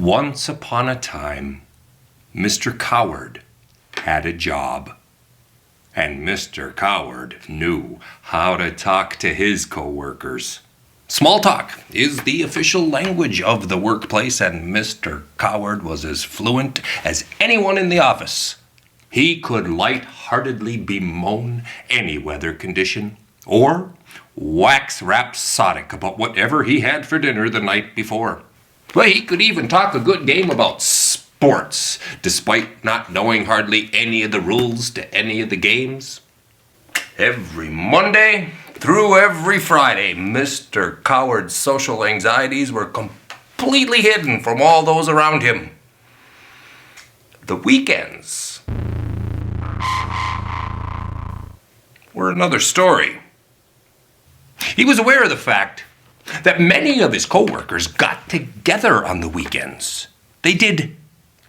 Once upon a time, Mr. Coward had a job. And Mr. Coward knew how to talk to his co-workers. Small talk is the official language of the workplace, and Mr. Coward was as fluent as anyone in the office. He could light-heartedly bemoan any weather condition, or wax rhapsodic about whatever he had for dinner the night before. But he could even talk a good game about sports, despite not knowing hardly any of the rules to any of the games. Every Monday through every Friday, Mr. Coward's social anxieties were completely hidden from all those around him. The weekends were another story. He was aware of the fact that many of his co-workers got together on the weekends. They did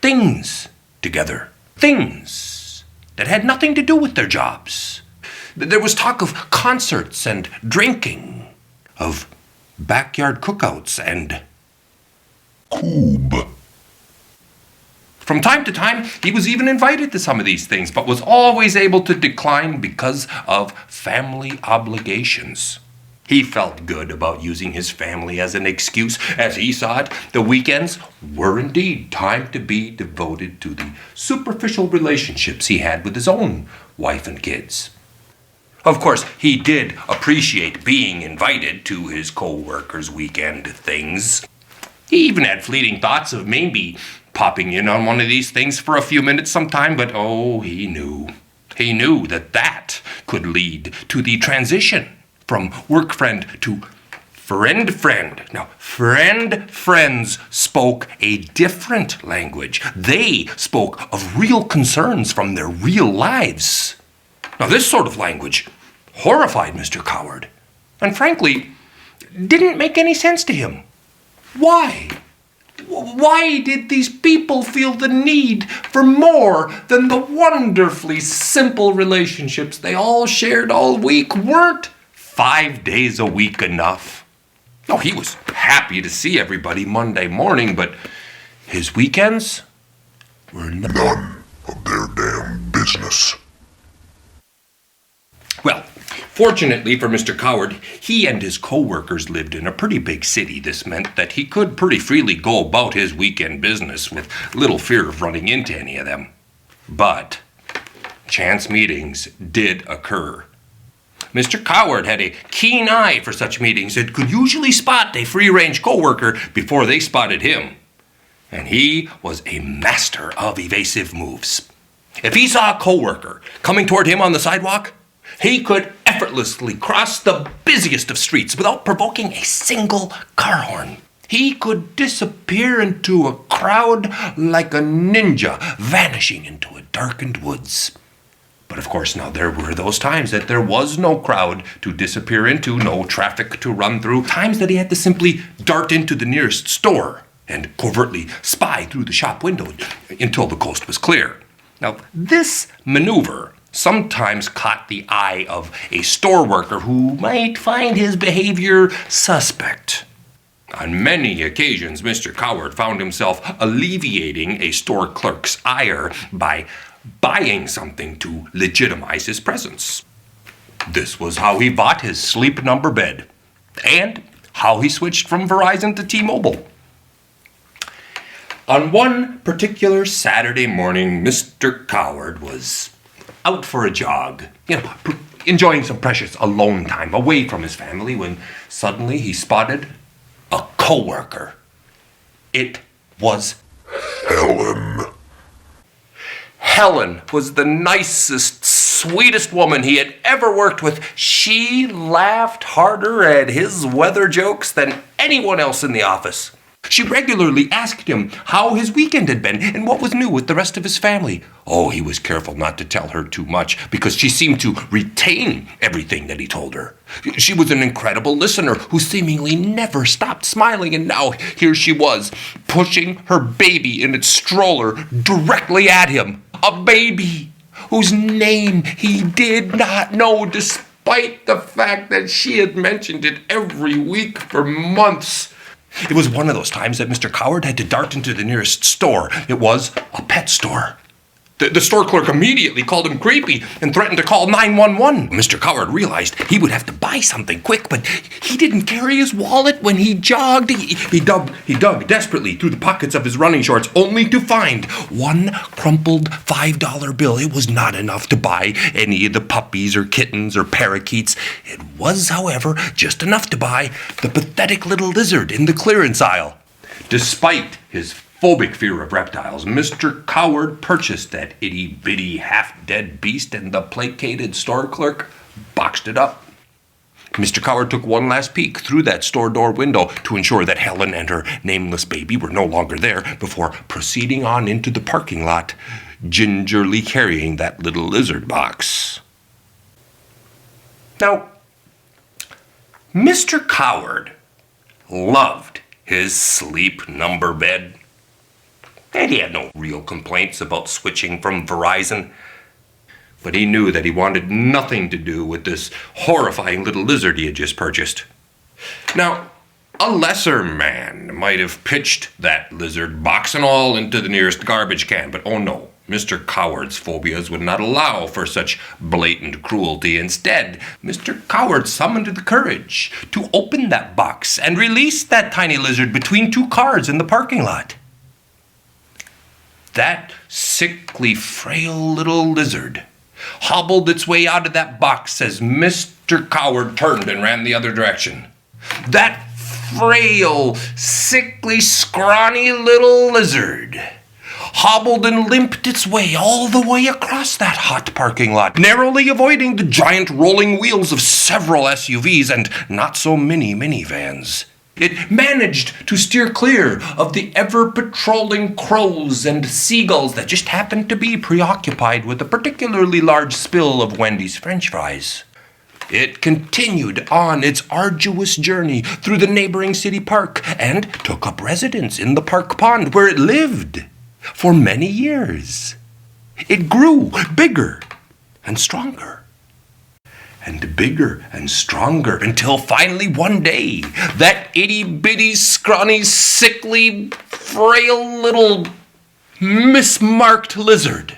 things together. Things that had nothing to do with their jobs. There was talk of concerts and drinking, of backyard cookouts and coob. From time to time, he was even invited to some of these things, but was always able to decline because of family obligations. He felt good about using his family as an excuse. As he saw it, the weekends were indeed time to be devoted to the superficial relationships he had with his own wife and kids. Of course, he did appreciate being invited to his co-workers' weekend things. He even had fleeting thoughts of maybe popping in on one of these things for a few minutes sometime, but he knew. He knew that could lead to the transition from work friend to friend. Now, friends spoke a different language. They spoke of real concerns from their real lives. Now, this sort of language horrified Mr. Coward, and frankly, didn't make any sense to him. Why? Why did these people feel the need for more than the wonderfully simple relationships they all shared all week? Weren't 5 days a week enough? No, he was happy to see everybody Monday morning, but his weekends were none of their damn business. Well, fortunately for Mr. Coward, he and his co-workers lived in a pretty big city. This meant that he could pretty freely go about his weekend business with little fear of running into any of them. But chance meetings did occur. Mr. Coward had a keen eye for such meetings and could usually spot a free-range co-worker before they spotted him. And he was a master of evasive moves. If he saw a co-worker coming toward him on the sidewalk, he could effortlessly cross the busiest of streets without provoking a single car horn. He could disappear into a crowd like a ninja, vanishing into a darkened woods. But of course, now there were those times that there was no crowd to disappear into, no traffic to run through, times that he had to simply dart into the nearest store and covertly spy through the shop window until the coast was clear. Now, this maneuver sometimes caught the eye of a store worker who might find his behavior suspect. On many occasions, Mr. Coward found himself alleviating a store clerk's ire by buying something to legitimize his presence. This was how he bought his Sleep Number bed, and how he switched from Verizon to T-Mobile. On one particular Saturday morning, Mr. Coward was out for a jog, enjoying some precious alone time away from his family, when suddenly he spotted a co-worker. It was Helen. Helen was the nicest, sweetest woman he had ever worked with. She laughed harder at his weather jokes than anyone else in the office. She regularly asked him how his weekend had been and what was new with the rest of his family. He was careful not to tell her too much because she seemed to retain everything that he told her. She was an incredible listener who seemingly never stopped smiling, and now here she was, pushing her baby in its stroller directly at him. A baby whose name he did not know, despite the fact that she had mentioned it every week for months. It was one of those times that Mr. Coward had to dart into the nearest store. It was a pet store. The store clerk immediately called him creepy and threatened to call 911. Mr. Coward realized he would have to buy something quick, but he didn't carry his wallet when he jogged. He dug desperately through the pockets of his running shorts, only to find one crumpled $5 bill. It was not enough to buy any of the puppies or kittens or parakeets. It was, however, just enough to buy the pathetic little lizard in the clearance aisle. Despite his phobic fear of reptiles, Mr. Coward purchased that itty-bitty half-dead beast, and the placated store clerk boxed it up. Mr. Coward took one last peek through that store door window to ensure that Helen and her nameless baby were no longer there before proceeding on into the parking lot, gingerly carrying that little lizard box. Now, Mr. Coward loved his sleep number bed, and he had no real complaints about switching from Verizon. But he knew that he wanted nothing to do with this horrifying little lizard he had just purchased. Now, a lesser man might have pitched that lizard, box and all, into the nearest garbage can, but oh no, Mr. Coward's phobias would not allow for such blatant cruelty. Instead, Mr. Coward summoned the courage to open that box and release that tiny lizard between two cars in the parking lot. That sickly, frail little lizard hobbled its way out of that box as Mr. Coward turned and ran the other direction. That frail, sickly, scrawny little lizard hobbled and limped its way all the way across that hot parking lot, narrowly avoiding the giant rolling wheels of several SUVs and not so many minivans. It managed to steer clear of the ever-patrolling crows and seagulls that just happened to be preoccupied with a particularly large spill of Wendy's French fries. It continued on its arduous journey through the neighboring city park and took up residence in the park pond where it lived for many years. It grew bigger and stronger, and bigger and stronger, until finally one day, that itty-bitty, scrawny, sickly, frail little mismarked lizard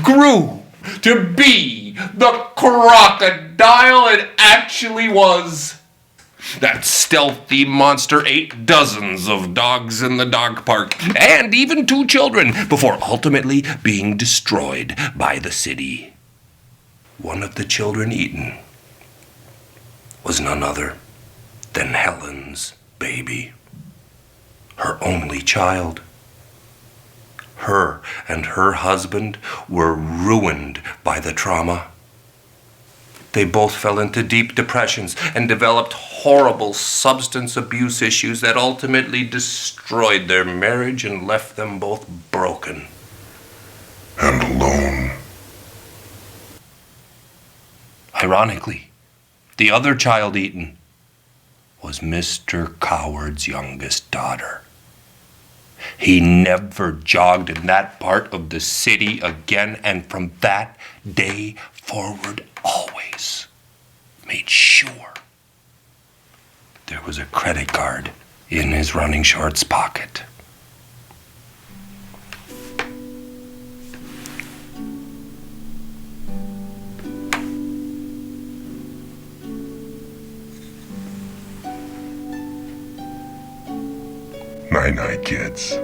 grew to be the crocodile it actually was. That stealthy monster ate dozens of dogs in the dog park, and even 2 children, before ultimately being destroyed by the city. One of the children eaten was none other than Helen's baby, her only child. Her and her husband were ruined by the trauma. They both fell into deep depressions and developed horrible substance abuse issues that ultimately destroyed their marriage and left them both broken and alone. Ironically, the other child eaten was Mr. Coward's youngest daughter. He never jogged in that part of the city again, and from that day forward always made sure there was a credit card in his running shorts pocket. Night-night, kids.